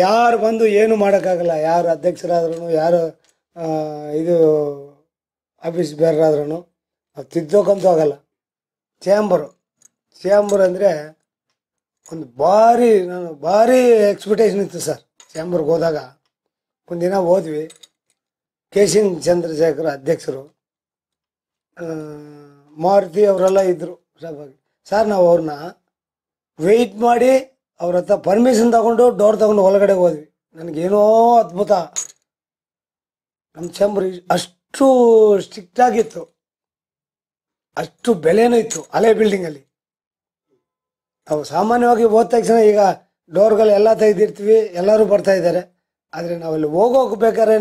ಯಾರು ಬಂದು ಏನು ಮಾಡೋಕ್ಕಾಗಲ್ಲ. ಯಾರು ಅಧ್ಯಕ್ಷರಾದ್ರೂ, ಯಾರು ಇದು ಆಫೀಸ್ ಬೇರೆರಾದ್ರೂ ಅದು ತಿದ್ದೋಕ್ಕಂತೂ ಆಗಲ್ಲ. ಚಾಂಬರ್ ಅಂದರೆ ಒಂದು ಭಾರಿ ಎಕ್ಸ್ಪೆಕ್ಟೇಷನ್ ಇತ್ತು ಸರ್. ಚಾಂಬರ್ಗೆ ಹೋದಾಗ ಒಂದಿನ ಹೋದ್ವಿ. ಕೆ.ಸಿ. ಚಂದ್ರಶೇಖರ್ ಅಧ್ಯಕ್ಷರು, ಮಾರುತಿ ಅವರೆಲ್ಲ ಇದ್ದರು ಸಭಾಗಿ. ಸರ್ ನಾವು ಅವ್ರನ್ನ ವೆಯ್ಟ್ ಮಾಡಿ ಅವ್ರ ಹತ್ರ ಪರ್ಮಿಷನ್ ತಗೊಂಡು ಡೋರ್ ತಗೊಂಡು ಒಳಗಡೆ ಹೋದ್ವಿ. ನನಗೇನೋ ಅದ್ಭುತ. ನಮ್ಮ ಚಾಂಬರ್ ಅಷ್ಟು ಸ್ಟ್ರಿಕ್ಟ್ ಆಗಿತ್ತು, ಅಷ್ಟು ಬೆಲೆನೂ ಇತ್ತು ಹಳೆ ಬಿಲ್ಡಿಂಗಲ್ಲಿ. ನಾವು ಸಾಮಾನ್ಯವಾಗಿ ಹೋದ ತಕ್ಷಣ ಈಗ ಡೋರ್ಗಳೆಲ್ಲ ತೆಗೆದಿರ್ತೀವಿ, ಎಲ್ಲರೂ ಬರ್ತಾ ಇದ್ದಾರೆ. ಆದರೆ ನಾವಲ್ಲಿ ಹೋಗ್ಬೇಕಾದ್ರೆ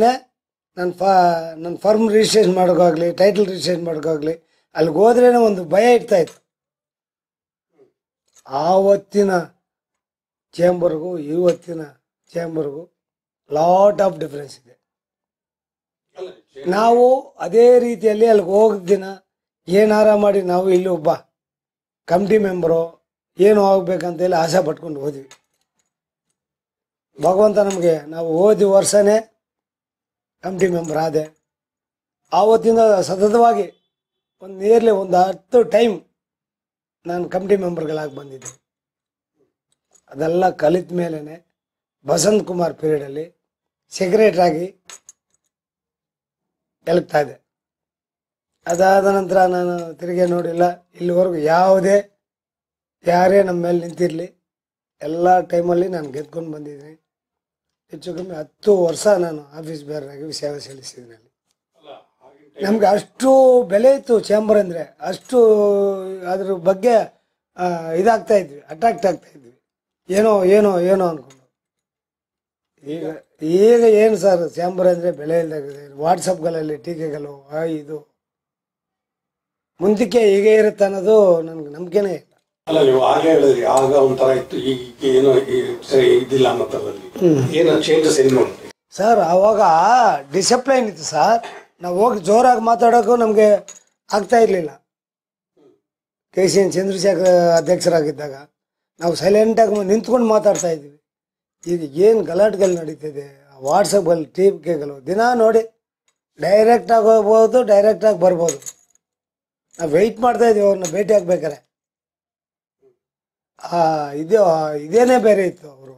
ನನ್ನ ಫರ್ಮ್ ರಿಜಿಸ್ಟ್ರೇಷನ್ ಮಾಡೋಕ್ಕಾಗಲಿ, ಟೈಟಲ್ ರಿಜಿಸ್ಟ್ರೇಷನ್ ಮಾಡೋಕ್ಕಾಗಲಿ, ಅಲ್ಲಿಗೆ ಹೋದ್ರೇ ಒಂದು ಭಯ ಇರ್ತಾಯಿತ್ತು. ಆವತ್ತಿನ ಚೇಂಬರ್ಗೂ ಇವತ್ತಿನ ಚೇಂಬರ್ಗೂ ಲಾಟ್ ಆಫ್ ಡಿಫ್ರೆನ್ಸ್ ಇದೆ. ನಾವು ಅದೇ ರೀತಿಯಲ್ಲಿ ಅಲ್ಲಿಗೆ ಹೋಗಿದ ದಿನ ಏನಾರ ಮಾಡಿ ನಾವು ಇಲ್ಲಿ ಒಬ್ಬ ಕಮಿಟಿ ಮೆಂಬರು ಏನು ಆಗಬೇಕಂತ ಹೇಳಿ ಆಸೆ ಪಟ್ಕೊಂಡು ಹೋದ್ವಿ. ಭಗವಂತ ನಮಗೆ, ನಾವು ಹೋದ ವರ್ಷನೇ ಕಮಿಟಿ ಮೆಂಬರ್ ಆದೆ. ಆವತ್ತಿಂದ ಸತತವಾಗಿ ನಿಯರ್ಲಿ ಒಂದು 10 ಟೈಮ್ ನಾನು ಕಮಿಟಿ ಮೆಂಬರ್ಗಳಾಗಿ ಬಂದಿದ್ದೆ. ಅದೆಲ್ಲ ಕಲಿತ ಮೇಲೇ ಬಸಂತ್ ಕುಮಾರ್ ಪೀರಿಯಡಲ್ಲಿ ಸೆಕ್ರೆಟ್ರಾಗಿ ಎಲಗ್ತಾ ಇದೆ. ಅದಾದ ನಂತರ ನಾನು ತಿರುಗಿ ನೋಡಿಲ್ಲ. ಇಲ್ಲಿವರೆಗೂ ಯಾರೇ ನಮ್ಮ ಮೇಲೆ ನಿಂತಿರಲಿ, ಎಲ್ಲ ಟೈಮಲ್ಲಿ ನಾನು ಗೆದ್ಕೊಂಡು ಬಂದಿದ್ದೀನಿ. ಹೆಚ್ಚು ಕಮ್ಮಿ 10 ವರ್ಷ ನಾನು ಆಫೀಸ್ ಬೇರಾಗಿ ಸೇವೆ ಸಲ್ಲಿಸಿದ್ದೀನಿ. ನಮ್ಗೆ ಅಷ್ಟು ಬೆಲೆ ಇತ್ತು ಚಾಂಬರ್ ಅಂದರೆ. ಅಷ್ಟು ಅದ್ರ ಬಗ್ಗೆ ಇದಾಗ್ತಾ ಇದ್ವಿ, ಅಟ್ರಾಕ್ಟ್ ಆಗ್ತಾ ಇದ್ವಿ. ಏನೋ ಅಂದ್ಕೊಂಡು. ಈಗ ಏನು ಸರ್, ಚಾಂಬರ್ ಅಂದರೆ ಬೆಲೆ ಇಲ್ಲದಾಗಿದೆ. ವಾಟ್ಸಪ್ಗಳಲ್ಲಿ ಟೀಕೆಗಳು, ಇದು ಮುಂದಕ್ಕೆ ಹೀಗೆ ಇರುತ್ತೆ ಅನ್ನೋದು ನನಗೆ ನಂಬಿಕೆನೇ ಇಲ್ಲ. ಅಲ್ಲ, ನೀವು ಹಾಗೆ ಹೇಳಿದ್ರಿ, ಆಗ ಒಂಥರ ಇತ್ತು, ಈಗ ಏನೋ ಸರಿ ಇದಿಲ್ಲ ಅನ್ನೋ ಥರದಲ್ಲಿ ಏನೋ ಚೇಂಜಸ್ ಏನು ನೋಡಿ ಸರ್. ಆವಾಗ ಡಿಸಿಪ್ಲೈನ್ ಇತ್ತು ಸರ್. ನಾವು ಹೋಗಿ ಜೋರಾಗಿ ಮಾತಾಡೋಕ್ಕೂ ನಮಗೆ ಆಗ್ತಾ ಇರಲಿಲ್ಲ. ಕೆ.ಸಿ. ಚಂದ್ರಶೇಖರ್ ಅಧ್ಯಕ್ಷರಾಗಿದ್ದಾಗ ನಾವು ಸೈಲೆಂಟಾಗಿ ನಿಂತ್ಕೊಂಡು ಮಾತಾಡ್ತಾ ಇದ್ವಿ. ಈಗ ಏನು ಗಲಾಟೆಗಳು ನಡೀತಿದೆ, ವಾಟ್ಸಪ್ಗಳು, ಟೀಕೆಗಳು ದಿನ ನೋಡಿ. ಡೈರೆಕ್ಟಾಗಿ ಹೋಗ್ಬೋದು, ಡೈರೆಕ್ಟಾಗಿ ಬರ್ಬೋದು. ನಾವು ವೆಯ್ಟ್ ಮಾಡ್ತಾ ಇದ್ದೀವಿ ಅವ್ರನ್ನ ಭೇಟಿ ಆಗ್ಬೇಕಾರೆ. ಇದೇನೇ ಬೇರೆ ಇತ್ತು. ಅವರು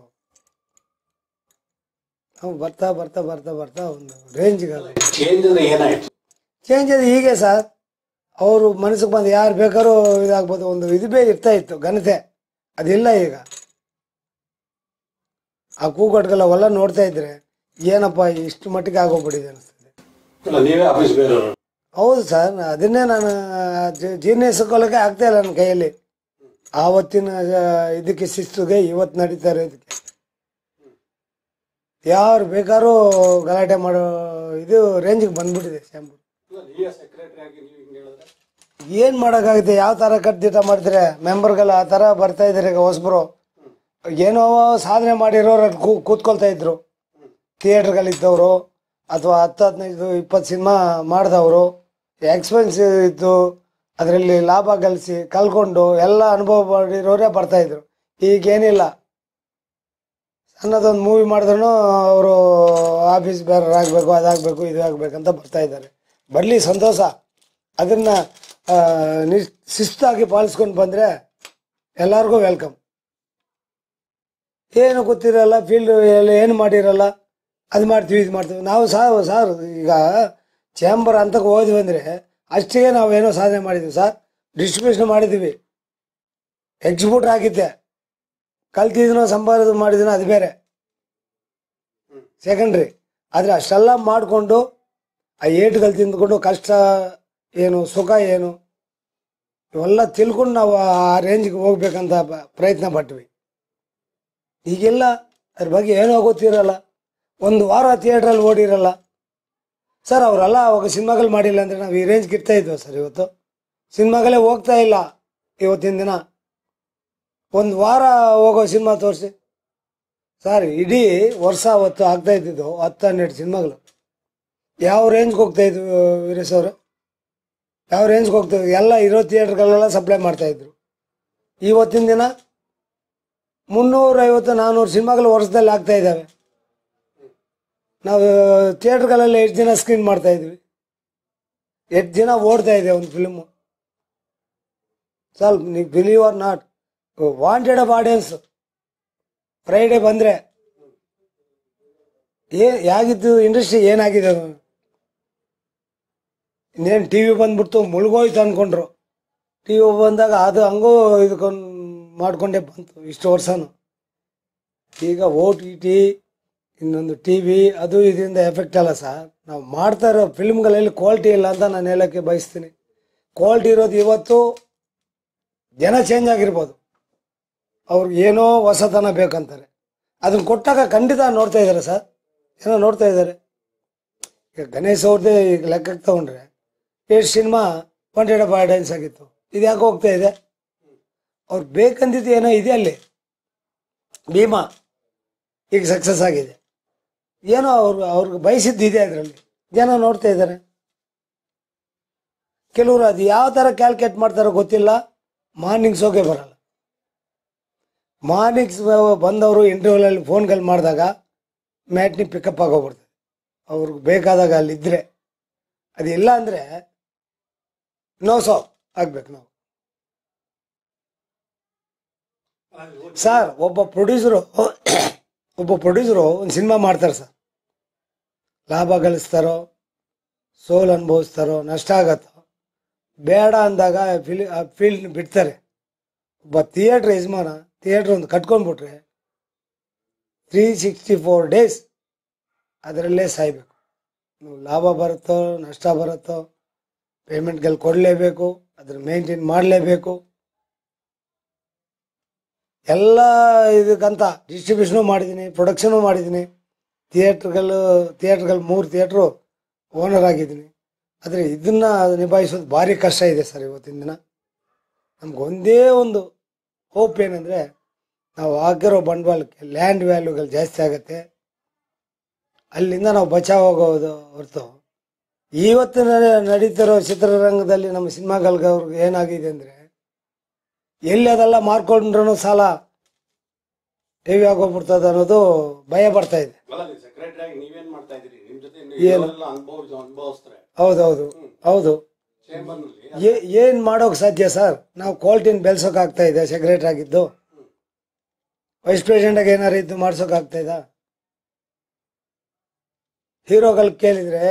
ನಾವು ಬರ್ತಾ ಬರ್ತಾ ಬರ್ತಾ ಬರ್ತಾ ಒಂದು ರೇಂಜ್ಗೆ ಚೇಂಜ್ ಅದು ಹೀಗೆ ಸರ್. ಅವರು ಮನಸ್ಸಿಗೆ ಬಂದು ಯಾರು ಬೇಕಾದ್ರೂ ಇದಾಗ್ಬೋದು, ಒಂದು ಇದು ಇರ್ತಾ ಇತ್ತು, ಘನತೆ. ಅದಿಲ್ಲ ಈಗ. ಆ ಕೂಗಟ್ಗೆಲ್ಲ ಹೊಲ ನೋಡ್ತಾ ಇದ್ರೆ ಏನಪ್ಪ ಇಷ್ಟು ಮಟ್ಟಿಗೆ ಆಗೋಗ್ಬಿಟ್ಟಿದೆ ಅನಿಸ್ತದೆ. ಹೌದು ಸರ್, ಅದನ್ನೇ ನಾನು ಜೀರ್ಣಿಸ್ಕೊಳ್ಳೋಕೆ ಆಗ್ತಾ ಇಲ್ಲ ನನ್ನ ಕೈಯಲ್ಲಿ. ಆವತ್ತಿನ ಇದಕ್ಕೆ ಶಿಸ್ತುಗೆ ಇವತ್ತು ನಡೀತಾ ಇರೋದಕ್ಕೆ ಯಾರು ಬೇಕಾದ್ರೂ ಗಲಾಟೆ ಮಾಡೋ ಇದು ರೇಂಜಿಗೆ ಬಂದ್ಬಿಟ್ಟಿದೆ ಚಾಂಬರ್. ಏನು ಮಾಡೋಕ್ಕಾಗುತ್ತೆ? ಯಾವ ಥರ ಕಟ್ಟಿಟ ಮಾಡ್ತಾರೆ ಮೆಂಬರ್ಗೆಲ್ಲ ಆ ಥರ ಬರ್ತಾ ಇದ್ದಾರೆ. ಈಗ ಹೊಸಬರು ಏನೋ ಸಾಧನೆ ಮಾಡಿರೋರು ಕೂತ್ಕೊಳ್ತಾ ಇದ್ರು. ಥಿಯೇಟ್ರ್ಗಳಿದ್ದವರು ಅಥವಾ 10-15-20 ಸಿನಿಮಾ ಮಾಡಿದವರು, ಎಕ್ಸ್ಪೆನ್ಸಿವ್ ಇತ್ತು, ಅದರಲ್ಲಿ ಲಾಭ ಗಳಿಸಿ ಕಲ್ಕೊಂಡು ಎಲ್ಲ ಅನುಭವ ಮಾಡಿರೋರೇ ಬರ್ತಾಯಿದ್ರು. ಈಗೇನಿಲ್ಲ, ಸಣ್ಣದೊಂದು ಮೂವಿ ಮಾಡಿದ್ರೂ ಅವರು ಆಫೀಸ್ ಬೇರೆರಾಗಬೇಕು, ಅದಾಗಬೇಕು, ಇದು ಆಗಬೇಕಂತ ಬರ್ತಾಯಿದ್ದಾರೆ. ಬರಲಿ, ಸಂತೋಷ. ಅದನ್ನು ಶಿಸ್ತಾಗಿ ಪಾಲಿಸ್ಕೊಂಡು ಬಂದರೆ ಎಲ್ಲರಿಗೂ ವೆಲ್ಕಮ್. ಏನು ಗೊತ್ತಿರಲ್ಲ, ಫೀಲ್ಡ್ ಏನು ಮಾಡಿರಲ್ಲ, ಅದು ಮಾಡ್ತೀವಿ, ಇದು ಮಾಡ್ತೀವಿ. ನಾವು ಸಾರ್ ಈಗ ಚಾಂಬರ್ ಅಂತಕ್ಕೆ ಹೋದ್ವಿ ಅಂದರೆ ಅಷ್ಟಿಗೆ ನಾವೇನೋ ಸಾಧನೆ ಮಾಡಿದ್ವಿ ಸರ್. ಡಿಸ್ಟ್ರಿಬ್ಯೂಷನ್ ಮಾಡಿದ್ದೀವಿ, ಎಕ್ಸಿಕ್ಯೂಟರ್ ಆಗಿದ್ದೆ, ಕಲ್ತಿದ್ದೀನೋ ಸಂಪಾದನೆ ಮಾಡಿದ್ದೀನೋ ಅದು ಬೇರೆ, ಸೆಕೆಂಡ್ರಿ. ಆದರೆ ಅಷ್ಟೆಲ್ಲ ಮಾಡಿಕೊಂಡು ಆ ಏಟುಗಳು ತಿಂದ್ಕೊಂಡು ಕಷ್ಟ ಏನು ಸುಖ ಏನು ಇವೆಲ್ಲ ತಿಳ್ಕೊಂಡು ನಾವು ಆ ರೇಂಜ್ಗೆ ಹೋಗ್ಬೇಕಂತ ಪ್ರಯತ್ನ ಪಟ್ವಿ. ಈಗೆಲ್ಲ ಅದ್ರ ಬಗ್ಗೆ ಏನೋ ಗೊತ್ತಿರಲ್ಲ. ಒಂದು ವಾರ ಥಿಯೇಟ್ರಲ್ಲಿ ಓಡಿರಲ್ಲ ಸರ್. ಅವರೆಲ್ಲ ಅವಾಗ ಸಿನಿಮಾಗಳು ಮಾಡಿಲ್ಲ ಅಂದರೆ ನಾವು ಈ ರೇಂಜ್ಗೆ ಇರ್ತಾ ಇದ್ವಿ ಸರ್. ಇವತ್ತು ಸಿನಿಮಾಗಳೇ ಹೋಗ್ತಾ ಇಲ್ಲ. ಇವತ್ತಿನ ದಿನ ಒಂದು ವಾರ ಹೋಗೋ ಸಿನಿಮಾ ತೋರಿಸಿ ಸರ್, ಇಡೀ ವರ್ಷ ಅವತ್ತು ಆಗ್ತಾ ಇದ್ದಿದ್ದು 10-12 ಸಿನಿಮಾಗಳು. ಯಾವ ರೇಂಜ್ಗೆ ಹೋಗ್ತಾಯಿದ್ವು ವೀರೇಶ್ ಅವರು? ಯಾವ ರೇಂಜ್ಗೆ ಹೋಗ್ತಾಯಿದ್ವು? ಎಲ್ಲ ಇರೋ ಥಿಯೇಟ್ರ್ಗಳೆಲ್ಲ ಸಪ್ಲೈ ಮಾಡ್ತಾಯಿದ್ರು. ಇವತ್ತಿನ ದಿನ 350-400 ಸಿನಿಮಾಗಳು ವರ್ಷದಲ್ಲಿ ಆಗ್ತಾ ಇದ್ದಾವೆ. ನಾವು ಥಿಯೇಟ್ರ್ಗಳಲ್ಲಿ 8 ದಿನ ಸ್ಕ್ರೀನ್ ಮಾಡ್ತಾ ಇದ್ವಿ, 8 ದಿನ ಓಡ್ತಾ ಇದೆ ಒಂದು ಫಿಲ್ಮು. ಸ್ವಲ್ಪ ನೀವು believe or not, wanted of audience Friday ಬಂದರೆ ಯಾಗಿದ್ದು ಇಂಡಸ್ಟ್ರಿ ಏನಾಗಿದೆ. ಇನ್ನೇನು ಟಿ ವಿ ಬಂದ್ಬಿಡ್ತು ಮುಳುಗೋಯ್ತು ಅಂದ್ಕೊಂಡ್ರು. ಟಿ ವಿ ಬಂದಾಗ ಅದು ಹಂಗೂ ಇದಕ್ಕೊಂದು ಮಾಡಿಕೊಂಡೇ ಬಂತು ಇಷ್ಟು ವರ್ಷನೂ. ಈಗ OTT ಇನ್ನೊಂದು ಟಿ ವಿ ಅದು ಇದರಿಂದ ಎಫೆಕ್ಟ್ ಅಲ್ಲ ಸರ್. ನಾವು ಮಾಡ್ತಾ ಇರೋ ಫಿಲ್ಮ್ಗಳಲ್ಲಿ ಕ್ವಾಲಿಟಿ ಇಲ್ಲ ಅಂತ ನಾನು ಹೇಳೋಕ್ಕೆ ಬಯಸ್ತೀನಿ. ಕ್ವಾಲಿಟಿ ಇರೋದು ಇವತ್ತು ಜನ ಚೇಂಜ್ ಆಗಿರ್ಬೋದು, ಅವ್ರಿಗೆ ಏನೋ ಹೊಸತನ ಬೇಕಂತಾರೆ, ಅದನ್ನು ಕೊಟ್ಟಾಗ ಖಂಡಿತ ನೋಡ್ತಾ ಇದ್ದಾರೆ ಸರ್, ಏನೋ ನೋಡ್ತಾ ಇದ್ದಾರೆ. ಈಗ ಗಣೇಶ್ ಅವ್ರದ್ದೇ ಈಗ ಲೆಕ್ಕಕ್ಕೆ ತಗೊಂಡ್ರೆ 8 ಸಿನಿಮಾ ವಾಂಟೆಡ್ ಆಫ್ ಆಡಿಯನ್ಸ್ ಆಗಿತ್ತು, ಇದು ಯಾಕೆ ಹೋಗ್ತಾ ಇದೆ? ಅವ್ರು ಬೇಕಂದಿದ್ದು ಏನೋ ಇದೆ ಅಲ್ಲಿ. ಭೀಮಾ ಈಗ ಸಕ್ಸಸ್ ಆಗಿದೆ, ಏನೋ ಅವ್ರಿಗೆ ಬಯಸಿದ್ದು ಇದೆ, ಅದರಲ್ಲಿ ಜನ ನೋಡ್ತಾ ಇದ್ದಾರೆ. ಕೆಲವರು ಅದು ಯಾವ ಥರ ಕ್ಯಾಲ್ಕುಲೇಟ್ ಮಾಡ್ತಾರೋ ಗೊತ್ತಿಲ್ಲ, ಮಾರ್ನಿಂಗ್ ಶೋಗೆ ಬರಲ್ಲ. ಮಾರ್ನಿಂಗ್ಸ್ ಬಂದವರು ಇಂಟರ್ವ್ಯೂಲಲ್ಲಿ ಫೋನ್ಗಳು ಮಾಡಿದಾಗ ಮ್ಯಾಟ್ನಿ ಪಿಕಪ್ ಆಗೋಗ್ಬಿಡ್ತದೆ ಅವ್ರಿಗೆ ಬೇಕಾದಾಗ ಅಲ್ಲಿದ್ದರೆ. ಅದಿಲ್ಲ ಅಂದರೆ ನೋ ಶೋ ಆಗ್ಬೇಕು ನಾವು. ಸರ್ ಒಬ್ಬ ಪ್ರೊಡ್ಯೂಸರು ಒಂದು ಸಿನಿಮಾ ಮಾಡ್ತಾರೆ ಸರ್, ಲಾಭ ಗಳಿಸ್ತಾರೋ ಸೋಲ್ ಅನುಭವಿಸ್ತಾರೋ ನಷ್ಟ ಆಗತ್ತೋ ಬೇಡ ಅಂದಾಗ ಫೀಲ್ಡ್ ಬಿಡ್ತಾರೆ. ಒಬ್ಬ ಥಿಯೇಟ್ರ್ ಯಜಮಾನ ಥಿಯೇಟ್ರ್ ಒಂದು ಕಟ್ಕೊಂಡ್ಬಿಟ್ರೆ 364 ಡೇಸ್ ಅದರಲ್ಲೇ ಸಾಯ್ಬೇಕು. ನೀವು ಲಾಭ ಬರುತ್ತೋ ನಷ್ಟ ಬರುತ್ತೋ ಪೇಮೆಂಟ್ಗಳು ಕೊಡಲೇಬೇಕು, ಅದ್ರ ಮೇಂಟೈನ್ ಮಾಡಲೇಬೇಕು. ಎಲ್ಲ ಇದಕ್ಕಂತ ಡಿಸ್ಟ್ರಿಬ್ಯೂಷನು ಮಾಡಿದ್ದೀನಿ, ಪ್ರೊಡಕ್ಷನು ಮಾಡಿದ್ದೀನಿ, ಥಿಯೇಟ್ರ್ಗಳು 3 ಥಿಯೇಟ್ರು ಓನರ್ ಆಗಿದ್ದೀನಿ. ಆದರೆ ಇದನ್ನು ನಿಭಾಯಿಸೋದು ಭಾರಿ ಕಷ್ಟ ಇದೆ ಸರ್ ಇವತ್ತಿನ ದಿನ. ನಮ್ಗೆ ಒಂದೇ ಒಂದು ಹೋಪ್ ಏನಂದರೆ ನಾವು ಹಾಕಿರೋ ಬಂಡವಾಳಕ್ಕೆ ಲ್ಯಾಂಡ್ ವ್ಯಾಲ್ಯೂಗಳು ಜಾಸ್ತಿ ಆಗುತ್ತೆ, ಅಲ್ಲಿಂದ ನಾವು ಬಚಾವಾಗೋದು ಹೊರತು ಇವತ್ತು ನಡೀತಿರೋ ಚಿತ್ರರಂಗದಲ್ಲಿ ನಮ್ಮ ಸಿನಿಮಾಗಳಿಗೆ ಅವ್ರಿಗೆ ಏನಾಗಿದೆ ಅಂದರೆ ಎಲ್ಲಿ ಅದೆಲ್ಲ ಮಾರ್ಕೊಂಡ್ರೂ ಸಾಲ ಟಿವಿ ಆಗೋಗ್ಬಿಡ್ತದೆ ಅನ್ನೋದು ಭಯ ಬರ್ತಾ ಇದೆ. ಹೌದೌದು ಹೌದು. ಏನು ಮಾಡೋಕೆ ಸಾಧ್ಯ ಸರ್? ನಾವು ಕ್ವಾಲಿಟಿನ ಬೆಳೆಸೋಕ್ಕಾಗ್ತಾ ಇದೆ ಸೆಕ್ರೆಟರಿ ಆಗಿದ್ದು, ವೈಸ್ ಪ್ರೆಸಿಡೆಂಟಾಗಿ ಏನಾರು ಇದ್ದು ಮಾಡ್ಸೋಕ್ಕಾಗ್ತಾ ಇದ್ದ? ಹೀರೋಗಳು ಕೇಳಿದರೆ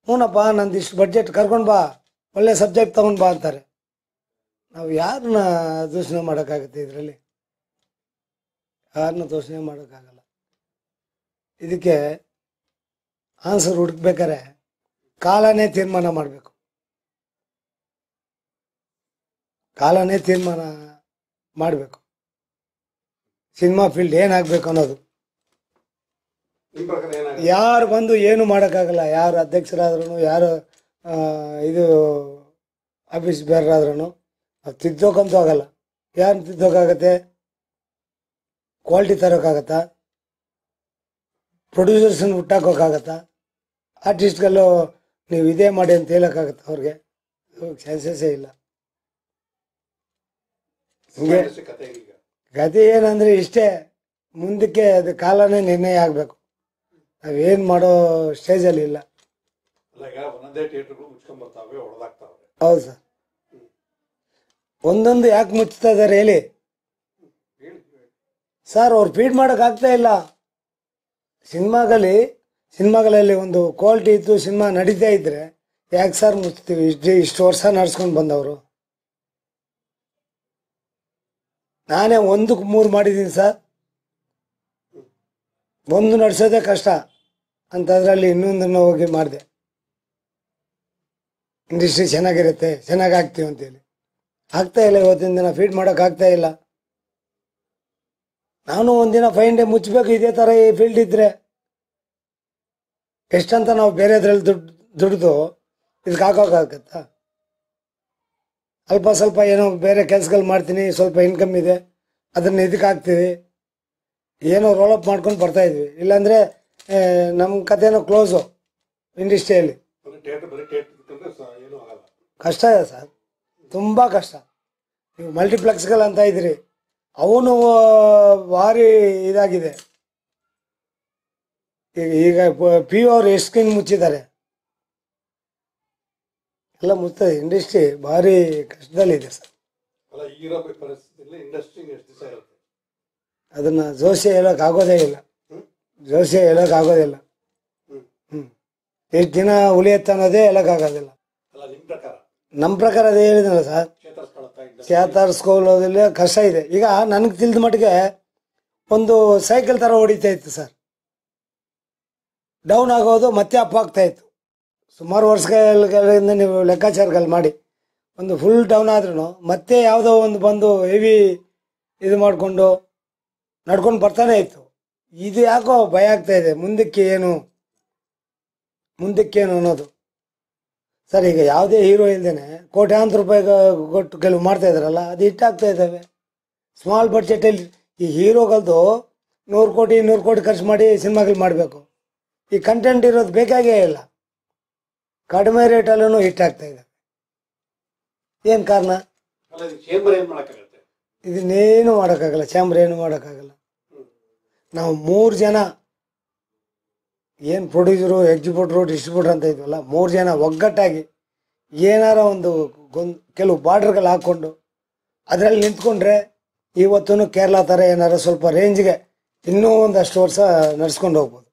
ಹ್ಞೂನಪ್ಪ ನಂದು ಇಷ್ಟು ಬಡ್ಜೆಟ್ ಕರ್ಕೊಂಡು ಬಾ, ಒಳ್ಳೆ ಸಬ್ಜೆಕ್ಟ್ ತೊಗೊಂಡು ಬಾ ಅಂತಾರೆ. ನಾವು ಯಾರನ್ನ ದೂಷಣೆ ಮಾಡೋಕ್ಕಾಗುತ್ತೆ ಇದರಲ್ಲಿ? ಯಾರನ್ನ ದೂಷಣೆ ಮಾಡೋಕ್ಕಾಗಲ್ಲ. ಇದಕ್ಕೆ ಆನ್ಸರ್ ಹುಡುಕ್ಬೇಕಾರೆ ಕಾಲನೇ ತೀರ್ಮಾನ ಮಾಡಬೇಕು. ಕಾಲನೇ ತೀರ್ಮಾನ ಮಾಡಬೇಕು ಸಿನಿಮಾ ಫೀಲ್ಡ್ ಏನಾಗಬೇಕು ಅನ್ನೋದು. ಯಾರು ಬಂದು ಏನು ಮಾಡೋಕ್ಕಾಗಲ್ಲ. ಯಾರು ಅಧ್ಯಕ್ಷರಾದ್ರೂ, ಯಾರು ಇದು ಆಫೀಸ್ ಬೇರಾದ್ರೂ ನಾವು ತಿದ್ದೋಕಂತೂ ಆಗಲ್ಲ. ಯಾರು ತಿದ್ದೋಕ್ಕಾಗತ್ತೆ? ಕ್ವಾಲಿಟಿ ತರೋಕ್ಕಾಗತ್ತಾ? ಪ್ರೊಡ್ಯೂಸರ್ಸನ್ನು ಹುಟ್ಟಾಕೋಕ್ಕಾಗತ್ತಾ? ಆರ್ಟಿಸ್ಟ್ಗಳು ನೀವು ಇದೇ ಮಾಡಿ ಅಂತ ಹೇಳೋಕ್ಕಾಗತ್ತೆ ಅವ್ರಿಗೆ? ಚಾನ್ಸಸ್ಸೇ ಇಲ್ಲ. ಹಿಂಗೆ ಕತೆ ಏನಂದರೆ ಇಷ್ಟೇ, ಮುಂದಕ್ಕೆ ಅದು ಕಾಲನೇ ನಿರ್ಣಯ ಆಗಬೇಕು. ನಾವೇನು ಮಾಡೋ ಸ್ಟೇಜಲ್ಲಿ ಇಲ್ಲ. ಹೌದು ಸರ್. ಒಂದೊಂದು ಯಾಕೆ ಮುಚ್ತಾ ಇದ್ದಾರೆ ಹೇಳಿ ಸರ್? ಅವ್ರು ಫೀಡ್ ಮಾಡೋಕ್ಕಾಗ್ತಾ ಇಲ್ಲ. ಸಿನಿಮಾಗಳಲ್ಲಿ ಒಂದು ಕ್ವಾಲಿಟಿ ಇದ್ದು ಸಿನಿಮಾ ನಡೀತಾ ಇದ್ದರೆ ಯಾಕೆ ಸರ್ ಮುಚ್ತೀವಿ? ಇಷ್ಟು ವರ್ಷ ನಡ್ಸ್ಕೊಂಡು ಬಂದವರು. ನಾನೇ 1ಕ್ಕೆ 3 ಮಾಡಿದ್ದೀನಿ ಸರ್. ಒಂದು ನಡೆಸೋದೇ ಕಷ್ಟ ಅಂತದ್ರಲ್ಲಿ ಇನ್ನೊಂದನ್ನು ಹೋಗಿ ಮಾಡಿದೆ. ಇಂಡಸ್ಟ್ರಿ ಚೆನ್ನಾಗಿರುತ್ತೆ, ಚೆನ್ನಾಗಿ ಆಗ್ತೀವಿ ಅಂತೇಳಿ ಆಗ್ತಾ ಇಲ್ಲ. ಇವತ್ತಿನ ದಿನ ಫೀಡ್ ಮಾಡೋಕ್ಕಾಗ್ತಾ ಇಲ್ಲ. ನಾನು ಒಂದಿನ 5 ಡೇ ಮುಚ್ಚಬೇಕು ಇದೇ ಥರ ಈ ಫೀಲ್ಡ್ ಇದ್ದರೆ. ಎಷ್ಟಂತ ನಾವು ಬೇರೆದ್ರಲ್ಲಿ ದುಡ್ದು ಇದಕ್ಕೆ ಹಾಕೋಕ್ಕಾಗತ್ತಾ? ಅಲ್ಪ ಸ್ವಲ್ಪ ಏನೋ ಬೇರೆ ಕೆಲಸಗಳು ಮಾಡ್ತೀನಿ, ಸ್ವಲ್ಪ ಇನ್ಕಮ್ ಇದೆ, ಅದನ್ನು ಇದಕ್ಕೆ ಹಾಕ್ತೀವಿ, ಏನೋ ರೋಲಪ್ ಮಾಡ್ಕೊಂಡು ಬರ್ತಾಯಿದ್ವಿ. ಇಲ್ಲಾಂದರೆ ನಮ್ಮ ಕಥೆನೋ ಕ್ಲೋಸು ಇಂಡಸ್ಟ್ರಿಯಲ್ಲಿ. ಕಷ್ಟ ಇದೆ ಸರ್, ತುಂಬ ಕಷ್ಟ. ನೀವು ಮಲ್ಟಿಪ್ಲೆಕ್ಸ್ಗಳು ಅಂತ ಇದ್ದೀರಿ, ಅವನು ಭಾರಿ ಇದಾಗಿದೆ. ಈಗ ಪಿ ಯು ಅವರು ಎಷ್ಟು ಸ್ಕ್ರೀನ್ ಮುಚ್ಚಿದ್ದಾರೆ, ಎಲ್ಲ ಮುಚ್ತದೆ. ಇಂಡಸ್ಟ್ರಿ ಭಾರಿ ಕಷ್ಟದಲ್ಲಿದೆ ಸರ್. ಅಲ್ಲ, ಈಗಿರೋ ಪರಿಸ್ಥಿತಿಯಲ್ಲಿ ಇಂಡಸ್ಟ್ರಿ ಎಷ್ಟು ದಿವಸ ಇರುತ್ತೆ? ಅದನ್ನ ಜೋಶಿ ಹೇಳೋಕೆ ಆಗೋದೇ ಇಲ್ಲ. ಜೋಶಿ ಹೇಳೋಕೆ ಆಗೋದಿಲ್ಲ. ಎಷ್ಟು ದಿನ ಉಳಿಯುತ್ತೆ ಅನ್ನೋದೇ ಹೇಳೋಕ್ಕಾಗೋದಿಲ್ಲ. ಅಲ್ಲ, ನಿಮ್ಮ ಪ್ರಕಾರ? ನಮ್ಮ ಪ್ರಕಾರ ಅದೇ ಹೇಳಿದ್ನಲ್ಲ ಸರ್, ಚೇತರಿಸ್ಕೊಳ್ಳೋದಿಲ್ಲ, ಕಷ್ಟ ಇದೆ. ಈಗ ನನಗೆ ತಿಳಿದ ಮಟ್ಟಿಗೆ ಒಂದು ಸೈಕಲ್ ಥರ ಹೊಡಿತಾ ಇತ್ತು ಸರ್, ಡೌನ್ ಆಗೋದು ಮತ್ತೆ ಅಪ್ ಆಗ್ತಾ ಇತ್ತು. ಸುಮಾರು ವರ್ಷಗಳಿಂದ ನೀವು ಲೆಕ್ಕಾಚಾರಗಳು ಮಾಡಿ, ಒಂದು ಫುಲ್ ಡೌನ್ ಆದ್ರೂ ಮತ್ತೆ ಯಾವುದೋ ಒಂದು ಬಂದು ಹೆವಿ ಇದು ಮಾಡಿಕೊಂಡು ನಡ್ಕೊಂಡು ಬರ್ತಾನೆ ಇತ್ತು. ಇದು ಯಾಕೋ ಭಯ ಆಗ್ತಾ ಇದೆ, ಮುಂದಕ್ಕೇನು ಅನ್ನೋದು ಸರ್. ಈಗ ಯಾವುದೇ ಹೀರೋ ಇಲ್ದೇನೆ ಕೋಟ್ಯಾಂತರ ರೂಪಾಯಿ ಕೊಟ್ಟು ಕೆಲವು ಮಾಡ್ತಾ ಇದ್ದಾರಲ್ಲ, ಅದು ಹಿಟ್ಟಾಗ್ತಾ ಇದ್ದಾವೆ. ಸ್ಮಾಲ್ ಬಡ್ಜೆಟಲ್ಲಿ ಈ ಹೀರೋಗಳದ್ದು 100 ಕೋಟಿ 200 ಕೋಟಿ ಖರ್ಚು ಮಾಡಿ ಸಿನಿಮಾಗಳು ಮಾಡಬೇಕು. ಈ ಕಂಟೆಂಟ್ ಇರೋದು ಬೇಕಾಗೇ ಇಲ್ಲ, ಕಡಿಮೆ ರೇಟಲ್ಲೂ ಹಿಟ್ಟಾಗ್ತಾ ಇದ್ದಾವೆ. ಏನು ಕಾರಣ? ಇದನ್ನೇನು ಮಾಡೋಕ್ಕಾಗಲ್ಲ, ಚಾಂಬರ್ ಏನು ಮಾಡೋಕ್ಕಾಗಲ್ಲ. ನಾವು 3 ಜನ ಏನು ಪ್ರೊಡ್ಯೂಸರು, ಎಕ್ಸಿಕ್ಯೂಟ್ರು, ಡಿಸ್ಟ್ರಿಬ್ಯೂಟ್ರ್ ಅಂತ ಇದ್ವಲ್ಲ, 3 ಜನ ಒಗ್ಗಟ್ಟಾಗಿ ಏನಾರ ಒಂದು ಕೆಲವು ಬಾರ್ಡ್ರ್ಗಳು ಹಾಕ್ಕೊಂಡು ಅದರಲ್ಲಿ ನಿಂತ್ಕೊಂಡ್ರೆ ಇವತ್ತೂ ಕೇರಳ ಥರ ಏನಾರ ಸ್ವಲ್ಪ ರೇಂಜ್ಗೆ ಇನ್ನೂ ಒಂದಷ್ಟು ವರ್ಷ ನಡ್ಸ್ಕೊಂಡು ಹೋಗ್ಬೋದು.